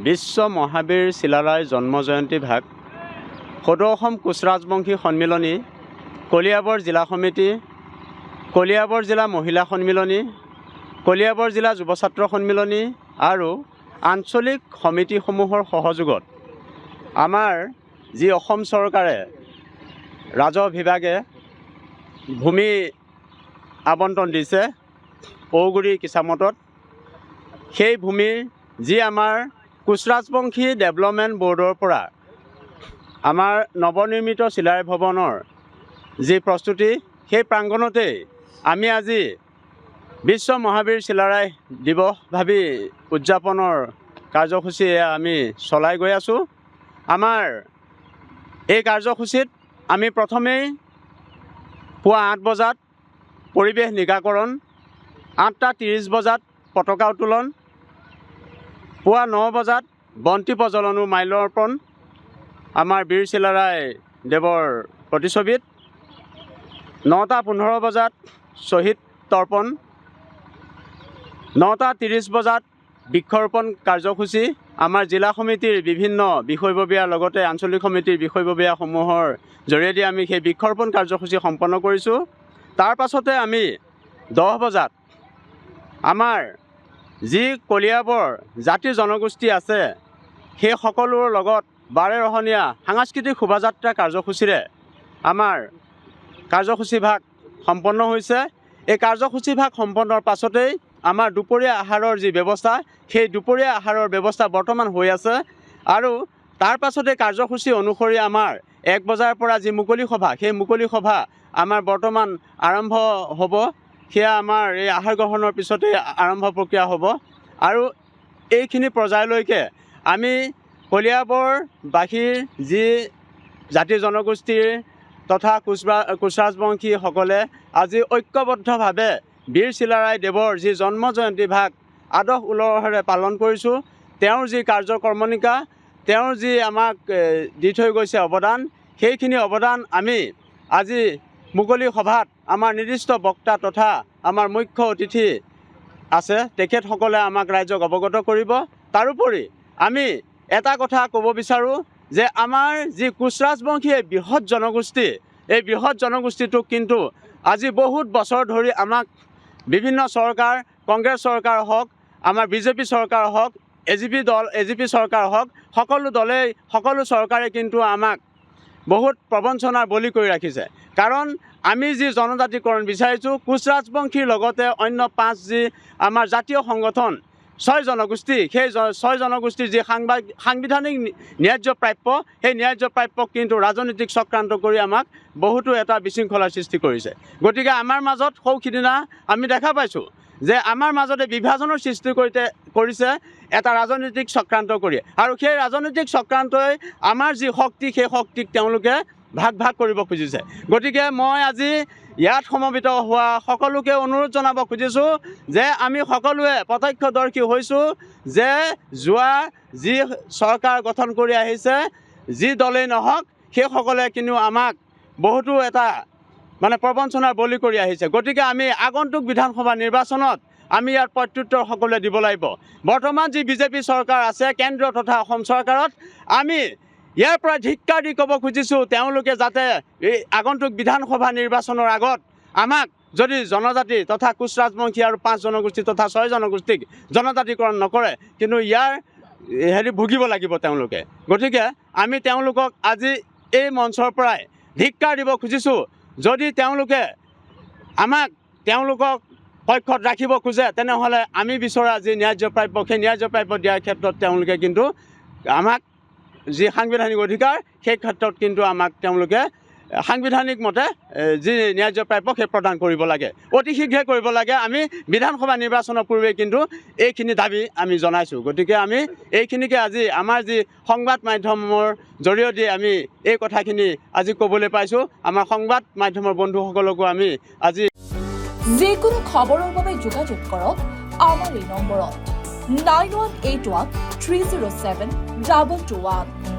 বিশ্ব মহাবীৰ চিলাৰায় জন্ম জয়ন্তী ভাগ সদৌ অসম কোচ ৰাজবংশী সন্মিলনী কলিয়াবৰ জিলা সমিতি কলিয়াবৰ জিলা মহিলা সন্মিলনী কলিয়াবৰ জিলা যুৱ ছাত্ৰ সন্মিলনী আৰু আঞ্চলিক সমিতিসমূহৰ সহযোগত আমাৰ যি অসম চৰকাৰে ৰাজহ বিভাগে ভূমি আবণ্টন দিছে ঔগুৰি কিচামতত সেই ভূমিৰ যি আমাৰ কোচ ৰাজবংশী ডেভেলপমেণ্ট বৰ্ডৰ পৰা আমাৰ নৱনিৰ্মিত চিলাৰায় ভৱনৰ যি প্ৰস্তুতি সেই প্ৰাংগণতেই আমি আজি বিশ্ব মহাবীৰ চিলাৰায় দিৱস ভাবি উদযাপনৰ কাৰ্যসূচী আমি চলাই গৈ আছোঁ। আমাৰ এই কাৰ্যসূচীত আমি প্ৰথমেই পুৱা 8 বজাত পৰিৱেশ নিগাকৰণ, 8:30 বজাত পতাকা উত্তোলন, পুৱা 9 বজাত বন্তি প্ৰজ্বলন মাল্যাৰ্পণ আমাৰ বীৰ চিলাৰায় দেৱৰ প্ৰতিচ্ছবিত, 9:15 বজাত শ্বহীদ তৰ্পণ, 9:30 বজাত বৃক্ষৰোপণ কাৰ্যসূচী আমাৰ জিলা সমিতিৰ বিভিন্ন বিষয়ববীয়াৰ লগতে আঞ্চলিক সমিতিৰ বিষয়ববীয়াসমূহৰ জৰিয়তে আমি সেই বৃক্ষৰোপণ কাৰ্যসূচী সম্পন্ন কৰিছোঁ। তাৰ পাছতে আমি 10 বজাত আমাৰ যি কলিয়াবৰ জাতি জনগোষ্ঠী আছে সেই সকলোৰ লগত বাৰেৰহণীয়া সাংস্কৃতিক শোভাযাত্ৰা কাৰ্যসূচীৰে আমাৰ কাৰ্যসূচী ভাগ সম্পন্ন হৈছে। এই কাৰ্যসূচী ভাগ সম্পন্নৰ পাছতেই আমাৰ দুপৰীয়া আহাৰৰ যি ব্যৱস্থা সেই দুপৰীয়া আহাৰৰ ব্যৱস্থা বৰ্তমান হৈ আছে আৰু তাৰ পাছতে কাৰ্যসূচী অনুসৰি আমাৰ 1 বজাৰ পৰা যি মুকলি সভা সেই মুকলি সভা আমাৰ বৰ্তমান আৰম্ভ হ'ব। সেয়া আমাৰ এই আহাৰ গ্ৰহণৰ পিছতেই আৰম্ভ প্ৰক্ৰিয়া হ'ব আৰু এইখিনি পৰ্যায়লৈকে আমি কলিয়াবৰবাসীৰ যি জাতি জনগোষ্ঠীৰ তথা কোচ ৰাজবংশীসকলে আজি ঐক্যবদ্ধভাৱে বীৰ চিলাৰায় দেৱৰ যি জন্ম জয়ন্তী ভাগ আদহ উলহেৰে পালন কৰিছোঁ। তেওঁৰ যি কাৰ্যকৰ্মণিকা, তেওঁৰ যি আমাক দি থৈ গৈছে অৱদান, সেইখিনি অৱদান আমি আজি মুকলি সভাত আমাৰ নিৰ্দিষ্ট বক্তা তথা আমাৰ মুখ্য অতিথি আছে তেখেতসকলে আমাক ৰাইজক অৱগত কৰিব। তাৰোপৰি আমি এটা কথা ক'ব বিচাৰোঁ যে আমাৰ যি কোচ ৰাজবংশী এই বৃহৎ জনগোষ্ঠী, এই বৃহৎ জনগোষ্ঠীটোক কিন্তু আজি বহুত বছৰ ধৰি আমাক বিভিন্ন চৰকাৰ, কংগ্ৰেছ চৰকাৰ হওক, আমাৰ বিজেপি চৰকাৰ হওক, এজিপি চৰকাৰ হওক, সকলো চৰকাৰে কিন্তু আমাক বহুত প্ৰবঞ্চনাৰ বলি কৰি ৰাখিছে। কাৰণ আমি যি জনজাতিকৰণ বিচাৰিছোঁ কোচ ৰাজবংশীৰ লগতে অন্য 5 যি আমাৰ জাতীয় সংগঠন 6 জনগোষ্ঠী, সেই 6 জনগোষ্ঠীৰ যি সাংবিধানিক ন্যায্য প্ৰাপ্য সেই ন্যায্য প্ৰাপ্যক কিন্তু ৰাজনৈতিক চক্ৰান্ত কৰি আমাক বহুতো এটা বিশৃংখলাৰ সৃষ্টি কৰিছে। গতিকে আমাৰ মাজত সৌখিদিনা আমি দেখা পাইছোঁ যে আমাৰ মাজতে বিভাজনৰ সৃষ্টি কৰিছে এটা ৰাজনৈতিক চক্ৰান্ত কৰি আৰু সেই ৰাজনৈতিক চক্ৰান্তই আমাৰ যি শক্তি সেই শক্তিক তেওঁলোকে ভাগ কৰিব খুজিছে। গতিকে মই আজি ইয়াত সমবেত হোৱা সকলোকে অনুৰোধ জনাব খুজিছোঁ যে আমি সকলোৱে প্ৰত্যক্ষদৰ্শী হৈছোঁ যে যোৱা যি চৰকাৰ গঠন কৰি আহিছে যি দলেই নহওক সেইসকলে কিন্তু আমাক বহুতো এটা প্ৰবঞ্চনাৰ বলি কৰি আহিছে। গতিকে আমি আগন্তুক বিধানসভা নিৰ্বাচনত আমি ইয়াৰ প্ৰত্যুত্তৰ সকলোৱে দিব লাগিব। বৰ্তমান যি বিজেপি চৰকাৰ আছে কেন্দ্ৰ তথা অসম চৰকাৰত আমি ইয়াৰ পৰা ধিক্কাৰ দি ক'ব খুজিছোঁ তেওঁলোকে যাতে এই আগন্তুক বিধানসভা নিৰ্বাচনৰ আগত আমাক যদি জনজাতি তথা কোচ ৰাজবংশী আৰু 5 জনগোষ্ঠী তথা 6 জনগোষ্ঠীক জনজাতিকৰণ নকৰে কিন্তু ইয়াৰ ভুগিব লাগিব তেওঁলোকে। গতিকে আমি তেওঁলোকক আজি এই মঞ্চৰ পৰাই ধিক্কাৰ দিব খুজিছোঁ। যদি তেওঁলোকে তেওঁলোকক পক্ষত ৰাখিব খোজে তেনেহ'লে আমি বিচৰা যি ন্যায্য প্ৰাপ্য সেই ন্যায্য প্ৰাপ্য দিয়াৰ ক্ষেত্ৰত তেওঁলোকে কিন্তু আমাক যি সাংবিধানিক অধিকাৰ সেই ক্ষেত্ৰত কিন্তু আমাক তেওঁলোকে সাংবিধানিক মতে যি ন্যায্য প্ৰাপ্য সেই প্ৰদান কৰিব লাগে, অতি শীঘ্ৰে কৰিব লাগে। আমি বিধানসভা নিৰ্বাচনৰ পূৰ্বে কিন্তু এইখিনি দাবী আমি জনাইছোঁ। গতিকে আমি এইখিনিকে আজি আমাৰ যি সংবাদ মাধ্যমৰ জৰিয়তে আমি এই কথাখিনি আজি ক'বলৈ পাইছোঁ। আমাৰ সংবাদ মাধ্যমৰ বন্ধুসকলকো আমি আজি যিকোনো খবৰৰ বাবে যোগাযোগ কৰক আমাৰ এই নম্বৰত 9181 307 221।